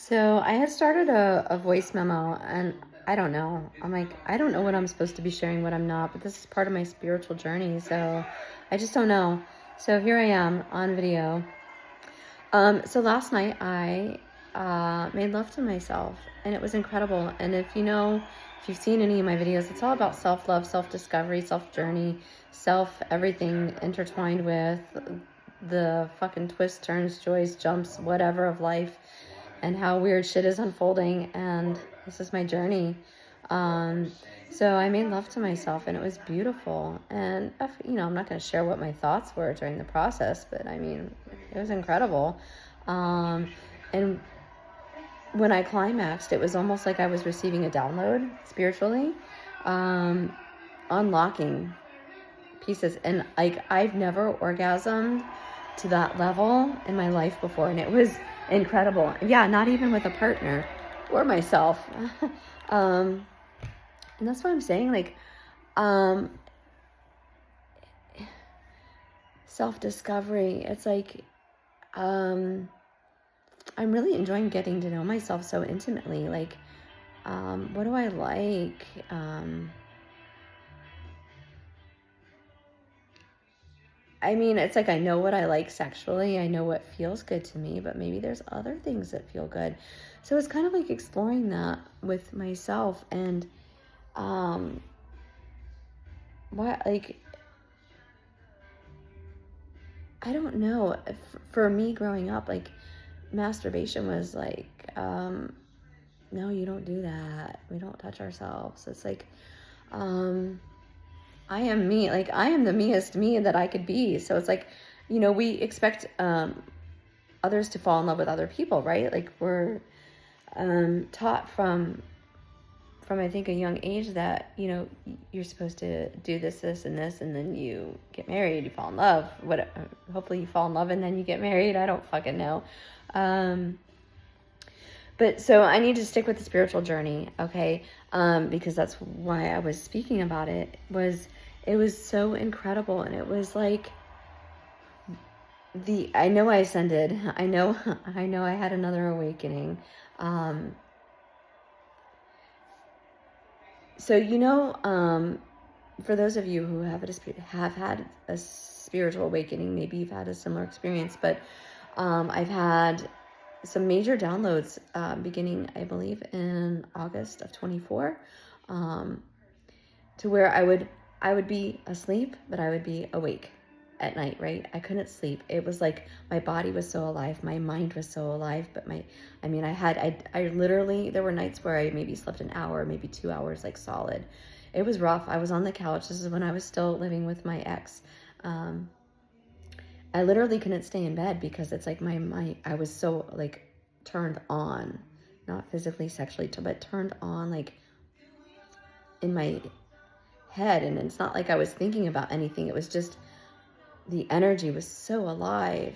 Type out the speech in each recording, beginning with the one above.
So I had started a voice memo, and I don't know. I'm like, I don't know what I'm supposed to be sharing, what I'm not, but this is part of my spiritual journey. So I just don't know. So here I am on video. So last night I made love to myself, and it was incredible. And if you've seen any of my videos, it's all about self-love, self-discovery, self-journey, self-everything intertwined with the fucking twists, turns, joys, jumps, whatever of life, and how weird shit is unfolding. And this is my journey. Um, so I made love to myself, and it was beautiful. And I'm not going to share what my thoughts were during the process, but I mean, it was incredible. And when I climaxed, it was almost like I was receiving a download spiritually, um, unlocking pieces. And like, I've never orgasmed to that level in my life before, and it was incredible. Yeah, not even with a partner or myself. And that's what I'm saying. Like, self-discovery. It's like, I'm really enjoying getting to know myself so intimately. Like, what do I like? I mean, it's like I know what I like sexually. I know what feels good to me, but maybe there's other things that feel good. So it's kind of like exploring that with myself. And what, like, I don't know. For me growing up, like, masturbation was like, no, you don't do that. We don't touch ourselves. It's like, I am me. Like, I am the meest me that I could be. So it's like, we expect others to fall in love with other people, right? Like, we're taught from I think a young age that you're supposed to do this and this, and then you get married, you fall in love. Hopefully you fall in love and then you get married. I don't fucking know. But so I need to stick with the spiritual journey, okay? Because that's why I was speaking about it. It was so incredible, and it was like I know I ascended. I know I had another awakening. So for those of you who have had a spiritual awakening, maybe you've had a similar experience, but I've had some major downloads beginning, I believe, in August of 24, to where I would be asleep, but I would be awake at night, right? I couldn't sleep. It was like my body was so alive, my mind was so alive, but I literally, there were nights where I maybe slept an hour, maybe 2 hours, like solid. It was rough. I was on the couch. This is when I was still living with my ex. I literally couldn't stay in bed because it's like I was so like turned on, not physically, sexually, but turned on, like, in my head. And it's not like I was thinking about anything. It was just the energy was so alive.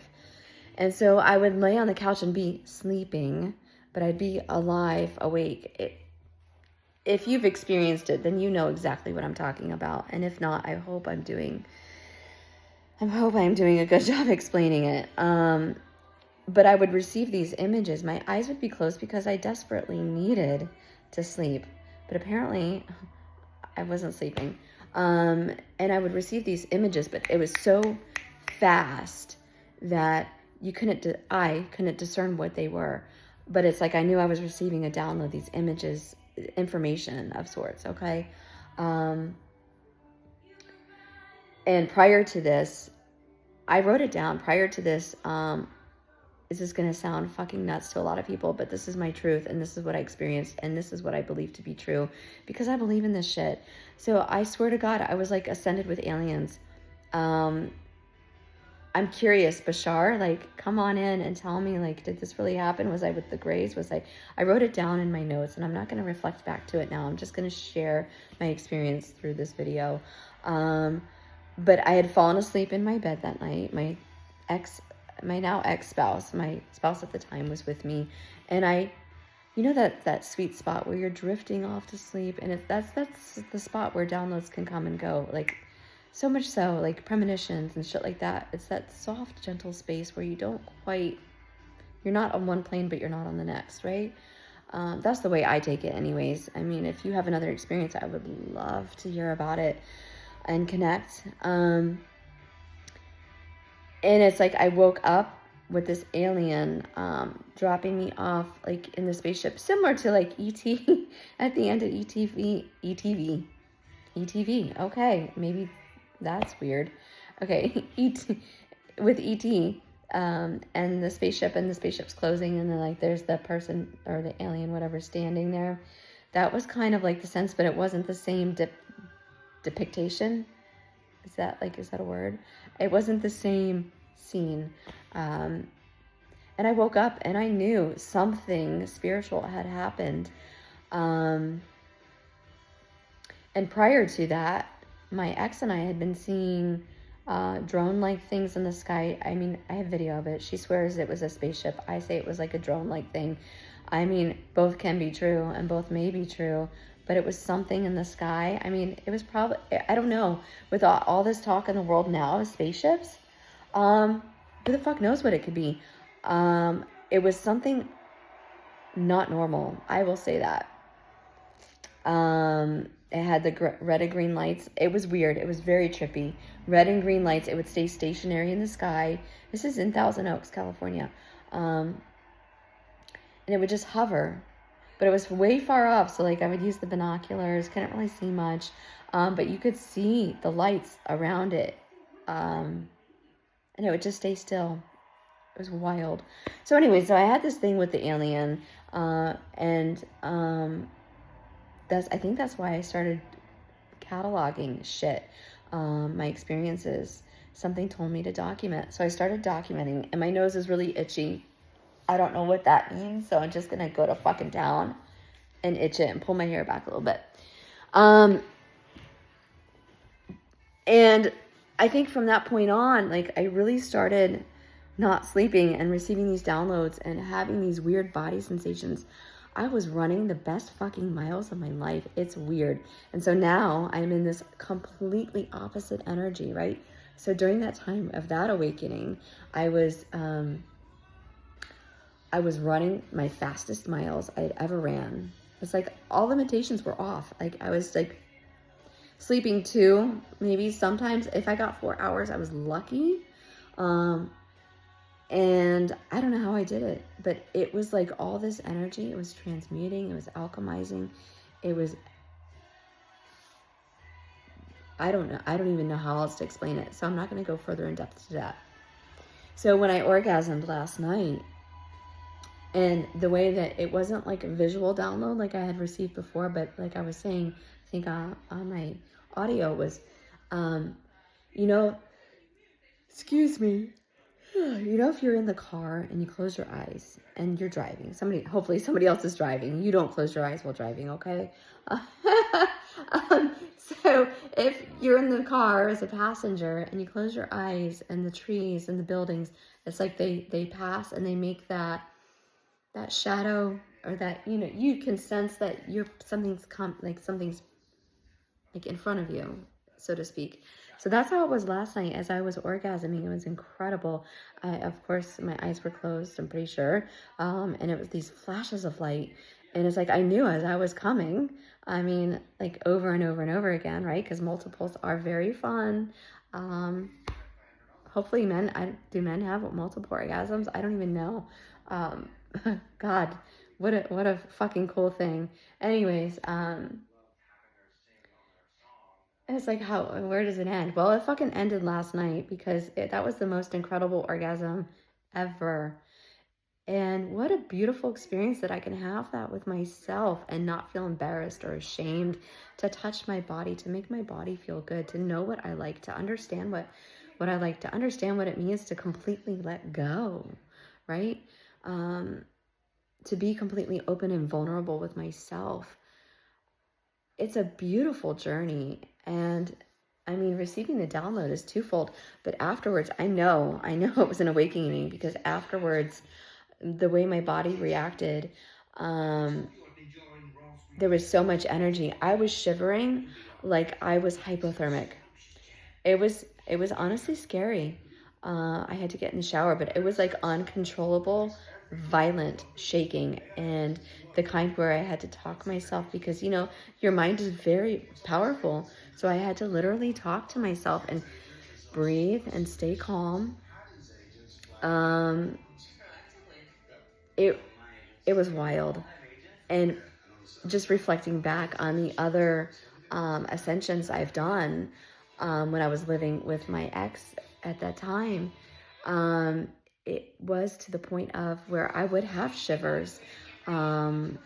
And so I would lay on the couch and be sleeping, but I'd be alive, awake. If you've experienced it, then you know exactly what I'm talking about. And if not, I hope I'm doing a good job explaining it. But I would receive these images. My eyes would be closed because I desperately needed to sleep. But apparently I wasn't sleeping. And I would receive these images, but it was so fast that I couldn't discern what they were. But it's like I knew I was receiving a download, these images, information of sorts, okay? And prior to this, I wrote it down. Prior to this, this is going to sound fucking nuts to a lot of people, but this is my truth, and this is what I experienced, and this is what I believe to be true, because I believe in this shit. So I swear to God, I was like ascended with aliens. I'm curious, Bashar, like, come on in and tell me, like, did this really happen? Was I with the Greys? I wrote it down in my notes, and I'm not going to reflect back to it now. I'm just going to share my experience through this video. But I had fallen asleep in my bed that night. My now ex-spouse, my spouse at the time, was with me, and that sweet spot where you're drifting off to sleep, and that's the spot where downloads can come and go, like, so much so, like premonitions and shit like that. It's that soft, gentle space where you don't quite You're not on one plane, but you're not on the next, right? That's the way I take it anyways. I mean, if you have another experience, I would love to hear about it and connect. And it's like I woke up with this alien dropping me off like in the spaceship, similar to like E.T. at the end of ETV. Okay, maybe that's weird. Okay, E.T. with E.T. And the spaceship's closing, and then like there's the person or the alien, whatever, standing there. That was kind of like the sense, but it wasn't the same depiction. Is that a word? It wasn't the same scene. And I woke up and I knew something spiritual had happened. And prior to that, my ex and I had been seeing drone-like things in the sky. I mean, I have video of it. She swears it was a spaceship. I say it was like a drone-like thing. I mean, both can be true and both may be true, but it was something in the sky. I mean, it was probably, I don't know, with all this talk in the world now of spaceships, who the fuck knows what it could be? It was something not normal. I will say that. It had the red and green lights. It was weird. It was very trippy. Red and green lights. It would stay stationary in the sky. This is in Thousand Oaks, California. And it would just hover. But it was way far up. So like I would use the binoculars. Couldn't really see much. But you could see the lights around it. And it would just stay still. It was wild. So anyway, so I had this thing with the alien. I think that's why I started cataloging shit, my experiences. Something told me to document. So I started documenting, and my nose is really itchy. I don't know what that means, so I'm just going to go to fucking town and itch it and pull my hair back a little bit. And I think from that point on, like, I really started not sleeping and receiving these downloads and having these weird body sensations. I was running the best fucking miles of my life. It's weird. And so now I'm in this completely opposite energy, right? So during that time of that awakening, I was running my fastest miles I'd ever ran. It's like all limitations were off. Like I was like sleeping 2, maybe sometimes if I got 4 hours, I was lucky. And I don't know how I did it, but it was like all this energy. It was transmuting. It was alchemizing. It was, I don't know. I don't even know how else to explain it. So I'm not going to go further in depth to that. So when I orgasmed last night, and the way that it wasn't like a visual download like I had received before, but like I was saying, I think on my audio was, excuse me. You know, if you're in the car and you close your eyes and you're driving, hopefully somebody else is driving. You don't close your eyes while driving, okay? So if you're in the car as a passenger and you close your eyes and the trees and the buildings, it's like they pass and they make that shadow, or that, you can sense that something's like in front of you, so to speak. So that's how it was last night as I was orgasming. It was incredible. Of course, my eyes were closed, I'm pretty sure. And it was these flashes of light. And it's like I knew as I was coming, I mean, like over and over and over again, right? Because multiples are very fun. Hopefully do men have multiple orgasms? I don't even know. God, what a fucking cool thing. Anyways, and it's like, where does it end? Well, it fucking ended last night because that was the most incredible orgasm ever. And what a beautiful experience that I can have that with myself and not feel embarrassed or ashamed, to touch my body, to make my body feel good, to know what I like, to understand what I like, to understand what it means to completely let go, right? To be completely open and vulnerable with myself. It's a beautiful journey. And I mean, receiving the download is twofold, but afterwards, I know it was an awakening, because afterwards, the way my body reacted, there was so much energy. I was shivering like I was hypothermic. It was honestly scary. I had to get in the shower, but it was like uncontrollable. violent shaking, and the kind where I had to talk myself, because, you know, your mind is very powerful. So I had to literally talk to myself and breathe and stay calm. Um, it was wild. And just reflecting back on the other ascensions I've done when I was living with my ex at that time, it was to the point of where I would have shivers. Not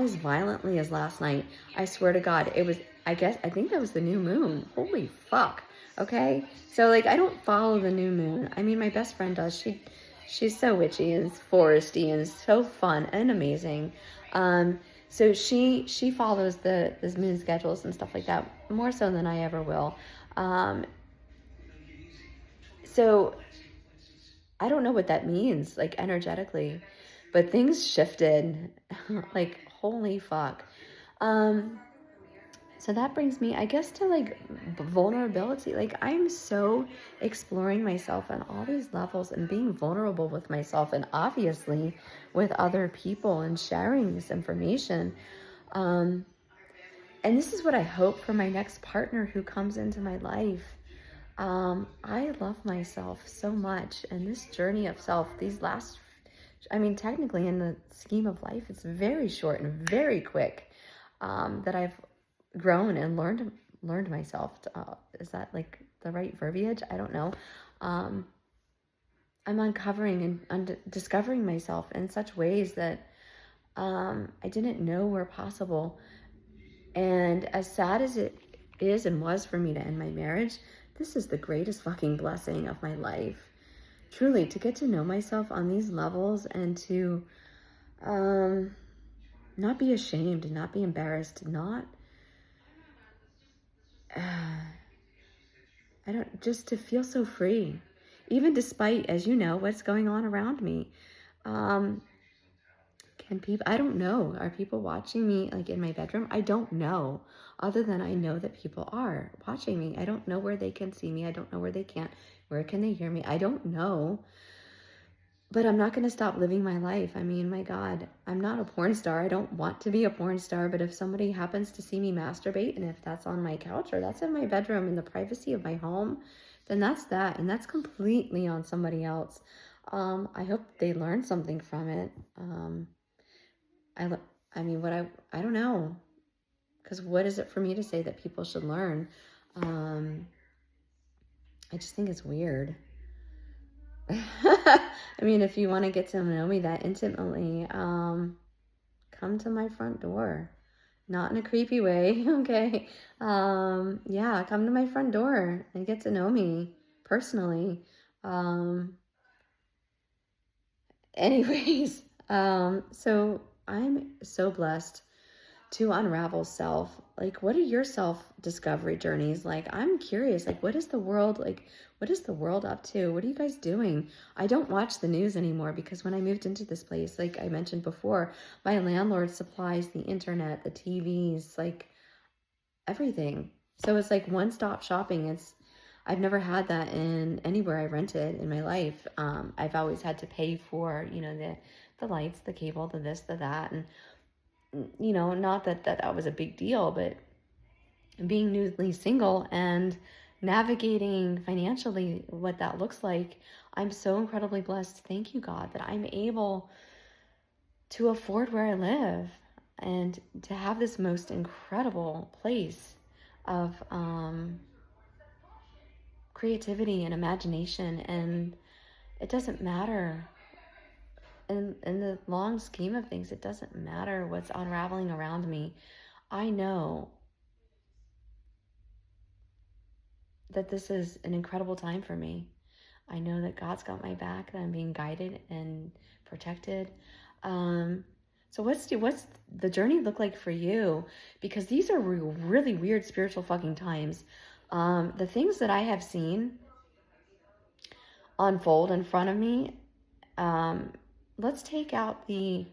as violently as last night. I swear to God, it was, I think that was the new moon. Holy fuck. Okay? So, like, I don't follow the new moon. I mean, my best friend does. She's so witchy and foresty and so fun and amazing. So she follows the moon schedules and stuff like that more so than I ever will. So I don't know what that means, like, energetically, but things shifted. Like, holy fuck. So that brings me, I guess, to like vulnerability. Like, I'm so exploring myself on all these levels and being vulnerable with myself and obviously with other people and sharing this information. And this is what I hope for my next partner who comes into my life. I love myself so much, and this journey of self, technically in the scheme of life, it's very short and very quick, that I've grown and learned myself. Is that like the right verbiage? I don't know. I'm uncovering and discovering myself in such ways that I didn't know were possible. And as sad as it is and was for me to end my marriage, this is the greatest fucking blessing of my life. Truly, to get to know myself on these levels and to not be ashamed and not be embarrassed, just to feel so free, even despite, as you know, what's going on around me. I don't know, are people watching me like in my bedroom? I don't know, other than I know that people are watching me. I don't know where they can see me. I don't know where they can't. Where can they hear me? I don't know. But I'm not going to stop living my life. I mean, my God, I'm not a porn star. I don't want to be a porn star. But if somebody happens to see me masturbate, and if that's on my couch or that's in my bedroom in the privacy of my home, then that's that. And that's completely on somebody else. I hope they learn something from it. I don't know. Because what is it for me to say that people should learn? I just think it's weird. I mean, if you want to get to know me that intimately, come to my front door. Not in a creepy way, okay? Yeah, come to my front door and get to know me personally. Anyways, so I'm so blessed to unravel self. Like, what are your self-discovery journeys like? I'm curious, like, what is the world up to? What are you guys doing? I don't watch the news anymore because when I moved into this place, like I mentioned before, my landlord supplies the internet, the TVs, like everything. So it's like one-stop shopping. I've never had that in anywhere I rented in my life. I've always had to pay for, you know, the lights, the cable, the this, the that, and you know, not that was a big deal, but being newly single and navigating financially what that looks like, I'm so incredibly blessed. Thank you, God, that I'm able to afford where I live and to have this most incredible place of creativity and imagination. And it doesn't matter. In the long scheme of things, it doesn't matter what's unraveling around me. I know that this is an incredible time for me. I know that God's got my back, that I'm being guided and protected. So what's the journey look like for you? Because these are really weird spiritual fucking times. The things that I have seen unfold in front of me, let's take out the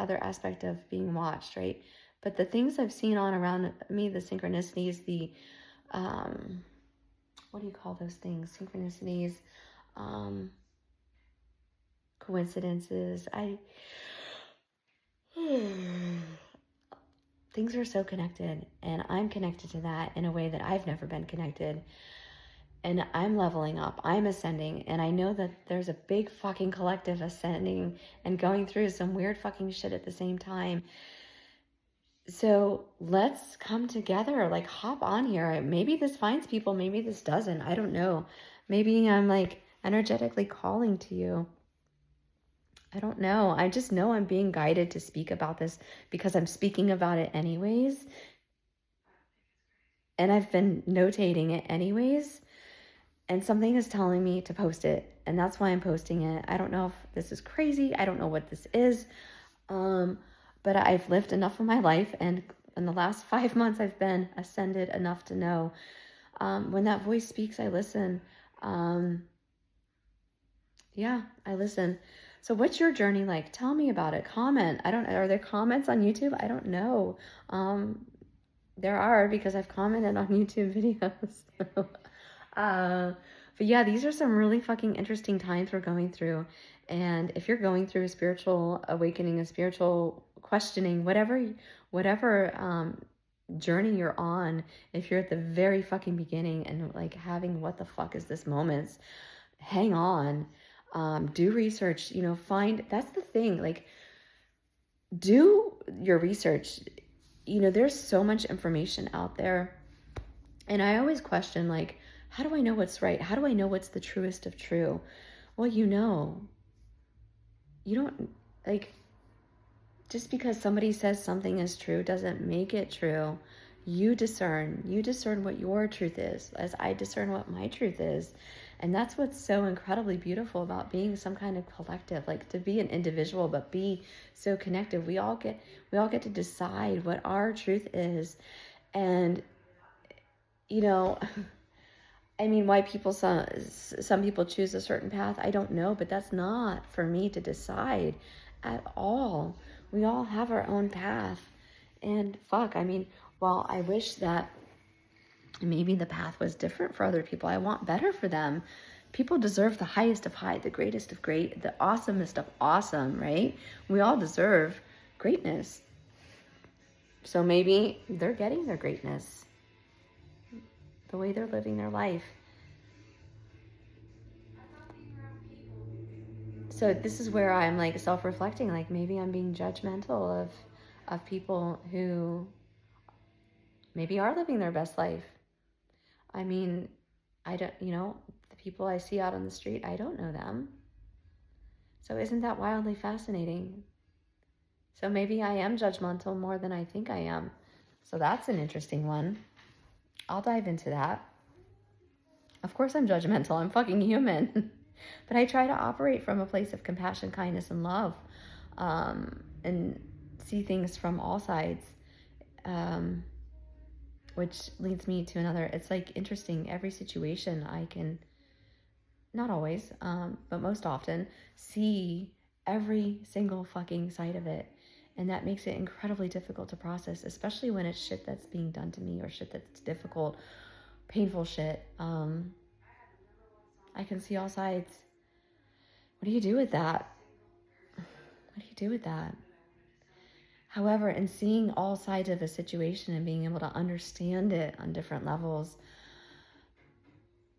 other aspect of being watched, right? But the things I've seen on around me, the synchronicities, what do you call those things? Synchronicities, coincidences. Things are so connected, and I'm connected to that in a way that I've never been connected. And I'm leveling up, I'm ascending, and I know that there's a big fucking collective ascending and going through some weird fucking shit at the same time. So let's come together, like hop on here. Maybe this finds people, maybe this doesn't. I don't know. Maybe I'm like energetically calling to you. I don't know. I just know I'm being guided to speak about this because I'm speaking about it anyways. And I've been notating it anyways. And something is telling me to post it. And that's why I'm posting it. I don't know if this is crazy. I don't know what this is. But I've lived enough of my life. And in the last 5 months, I've been ascended enough to know when that voice speaks, I listen. Yeah, I listen. So what's your journey like? Tell me about it. Comment. I don't know. Are there comments on YouTube? I don't know. There are, because I've commented on YouTube videos. But yeah, these are some really fucking interesting times we're going through. And if you're going through a spiritual awakening, a spiritual questioning, whatever journey you're on, if you're at the very fucking beginning and like having what the fuck is this moments, hang on. Do research, find, that's the thing, like, do your research. There's so much information out there. And I always question, like, how do I know what's right? How do I know what's the truest of true? Well, you don't, like, just because somebody says something is true doesn't make it true. You discern what your truth is, as I discern what my truth is. And that's what's so incredibly beautiful about being some kind of collective, like to be an individual, but be so connected. We all get to decide what our truth is. And, I mean, why some people choose a certain path, I don't know, but that's not for me to decide at all. We all have our own path. And fuck, I mean, while I wish that maybe the path was different for other people, I want better for them. People deserve the highest of high, the greatest of great, the awesomest of awesome, right? We all deserve greatness. So maybe they're getting their greatness the way they're living their life. So this is where I'm like self-reflecting, like maybe I'm being judgmental of people who maybe are living their best life. I mean, I don't, the people I see out on the street, I don't know them. So isn't that wildly fascinating? So maybe I am judgmental more than I think I am. So that's an interesting one. I'll dive into that. Of course I'm judgmental. I'm fucking human. But I try to operate from a place of compassion, kindness, and love, and see things from all sides, which leads me to another. It's like interesting. Every situation I can, not always, but most often, see every single fucking side of it. And that makes it incredibly difficult to process, especially when it's shit that's being done to me or shit that's difficult, painful shit. I can see all sides. What do you do with that? What do you do with that? However, in seeing all sides of a situation and being able to understand it on different levels,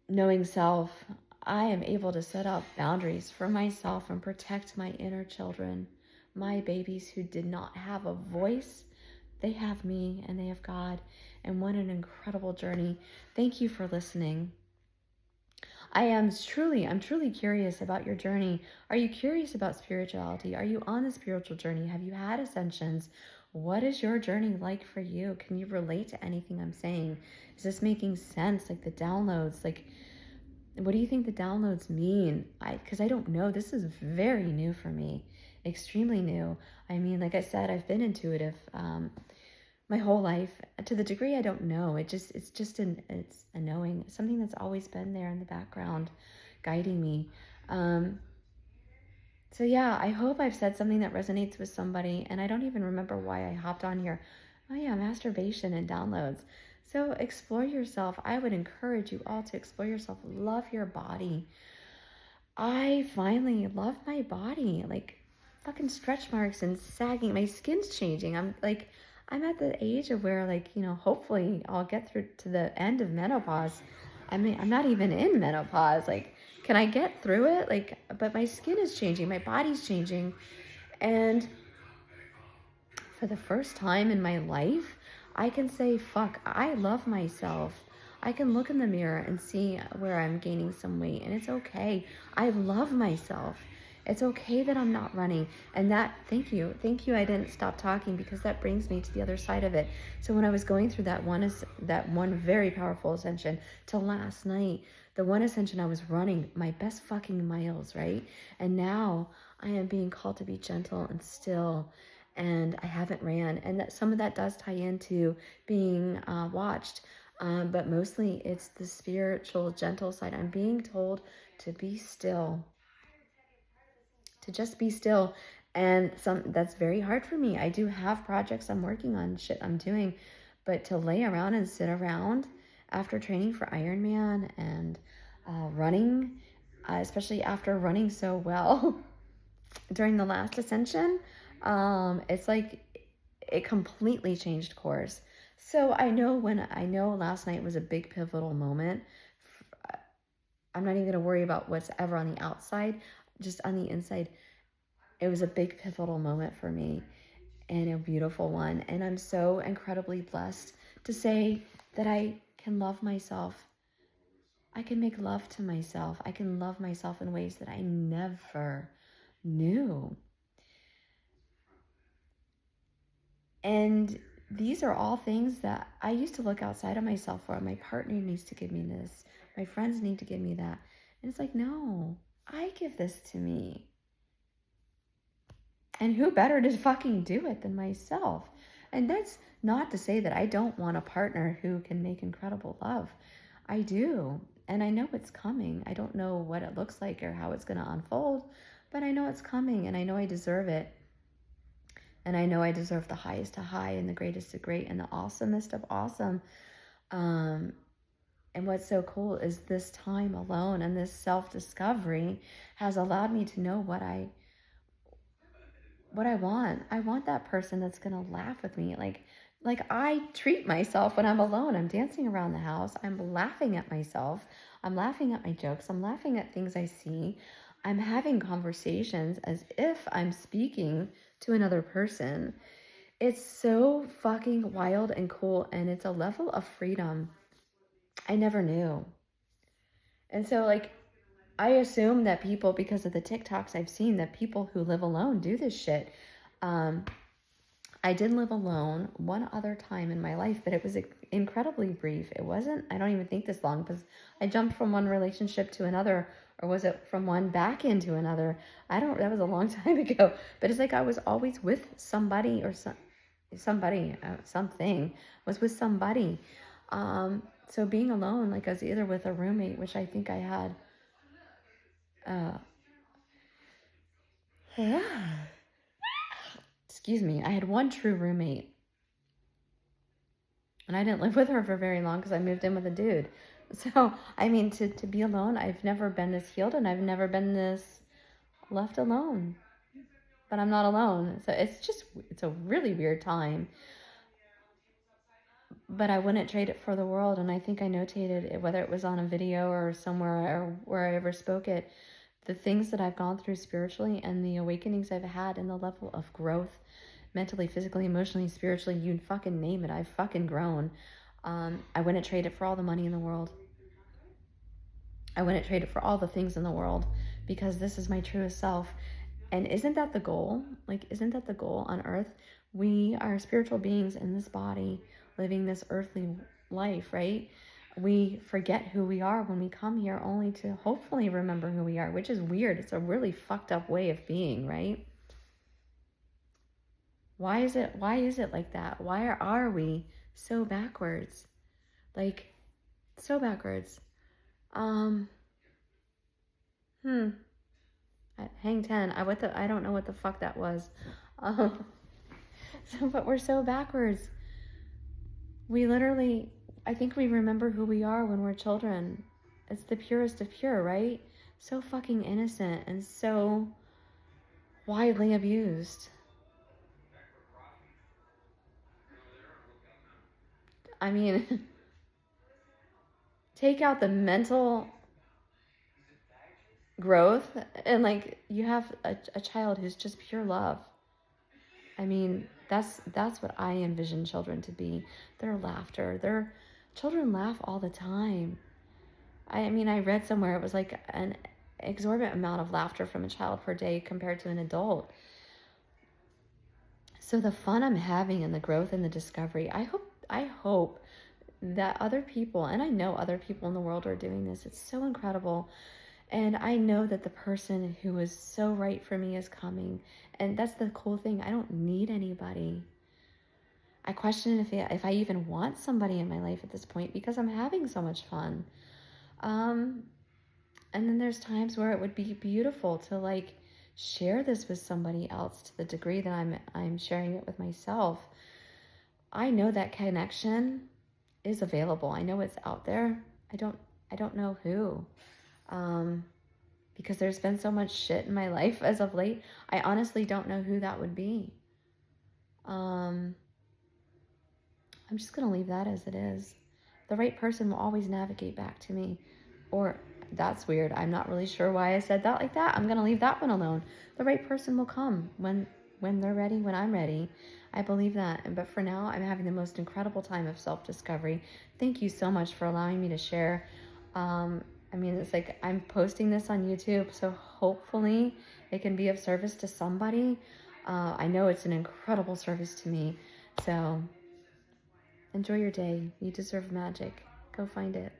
knowing self, I am able to set up boundaries for myself and protect my inner children, my babies who did not have a voice. They have me and they have God. And what an incredible journey. Thank you for listening. I'm truly curious about your journey. Are you curious about spirituality? Are you on the spiritual journey? Have you had ascensions? What is your journey like for you? Can you relate to anything I'm saying? Is this making sense? Like the downloads, like, what do you think the downloads mean? Because I don't know. This is very new for me, extremely new. I mean, like I said, I've been intuitive my whole life. To the degree I don't know, it's a knowing, something that's always been there in the background, guiding me. So yeah, I hope I've said something that resonates with somebody. And I don't even remember why I hopped on here. Oh yeah, masturbation and downloads. So explore yourself. I would encourage you all to explore yourself. Love your body. I finally love my body. Like fucking stretch marks and sagging. My skin's changing. I'm at the age of where, like, you know, hopefully I'll get through to the end of menopause. I mean, I'm not even in menopause. Like, can I get through it? Like, but my skin is changing. My body's changing. And for the first time in my life, I can say, fuck, I love myself. I can look in the mirror and see where I'm gaining some weight, and it's okay. I love myself. It's okay that I'm not running. And that, thank you. I didn't stop talking, because that brings me to the other side of it. So when I was going through that one very powerful ascension to last night, the one ascension, I was running my best fucking miles, right? And now I am being called to be gentle and still, and I haven't ran. And that some of that does tie into being watched. But mostly it's the spiritual, gentle side. I'm being told to be still, to just be still. And that's very hard for me. I do have projects I'm working on, shit I'm doing, but to lay around and sit around after training for Ironman and running, especially after running so well during the last ascension, it's like it completely changed course. So I know last night was a big pivotal moment. I'm not even going to worry about what's ever on the outside, just on the inside. It was a big pivotal moment for me, and a beautiful one. And I'm so incredibly blessed to say that I can love myself. I can make love to myself. I can love myself in ways that I never knew. And these are all things that I used to look outside of myself for. My partner needs to give me this. My friends need to give me that. And it's like, no, I give this to me. And who better to fucking do it than myself? And that's not to say that I don't want a partner who can make incredible love. I do. And I know it's coming. I don't know what it looks like or how it's going to unfold, but I know it's coming, and I know I deserve it. And I know I deserve the highest of high and the greatest of great and the awesomest of awesome. And what's so cool is this time alone and this self-discovery has allowed me to know what I want. I want that person that's going to laugh with me. Like I treat myself when I'm alone. I'm dancing around the house. I'm laughing at myself. I'm laughing at my jokes. I'm laughing at things I see. I'm having conversations as if I'm speaking to another person. It's so fucking wild and cool, and it's a level of freedom I never knew. And so, like, I assume that people, because of the TikToks I've seen, that people who live alone do this shit. I did live alone one other time in my life, but it was incredibly brief. It wasn't, I don't even think this long, because I jumped from one relationship to another, or was it from one back into another? That was a long time ago. But it's like I was always with somebody, or something was with somebody. So being alone, like I was either with a roommate, which I think I had, excuse me, I had one true roommate, and I didn't live with her for very long because I moved in with a dude. So, I mean, to be alone, I've never been this healed, and I've never been this left alone. But I'm not alone. So it's a really weird time. But I wouldn't trade it for the world. And I think I notated it, whether it was on a video or somewhere or where I ever spoke it, the things that I've gone through spiritually and the awakenings I've had and the level of growth, mentally, physically, emotionally, spiritually, you fucking name it. I've fucking grown. I wouldn't trade it for all the money in the world. I wouldn't trade it for all the things in the world, because this is my truest self. And isn't that the goal? Like, isn't that the goal on earth? We are spiritual beings in this body, living this earthly life, right? We forget who we are when we come here, only to hopefully remember who we are, which is weird. It's a really fucked up way of being, right? Why is it like that? Why are we so backwards? Like, so backwards. Hang 10. I don't know what the fuck that was. But we're so backwards. We literally, I think we remember who we are when we're children. It's the purest of pure, right? So fucking innocent and so widely abused. I mean, take out the mental growth and like you have a child who's just pure love. I mean, that's what I envision children to be. Their laughter. Their children laugh all the time. I mean, I read somewhere it was like an exorbitant amount of laughter from a child per day compared to an adult. So the fun I'm having and the growth and the discovery, I hope that other people, and I know other people in the world are doing this. It's so incredible. And I know that the person who is so right for me is coming. And that's the cool thing. I don't need anybody. I question if I even want somebody in my life at this point because I'm having so much fun. And then there's times where it would be beautiful to like share this with somebody else to the degree that I'm sharing it with myself. I know that connection is available. I know it's out there. I don't know who. Because there's been so much shit in my life as of late. I honestly don't know who that would be. I'm just going to leave that as it is. The right person will always navigate back to me. Or, that's weird. I'm not really sure why I said that like that. I'm going to leave that one alone. The right person will come when they're ready, when I'm ready. I believe that. But for now, I'm having the most incredible time of self-discovery. Thank you so much for allowing me to share. I mean, it's like I'm posting this on YouTube, so hopefully it can be of service to somebody. I know it's an incredible service to me. So enjoy your day. You deserve magic. Go find it.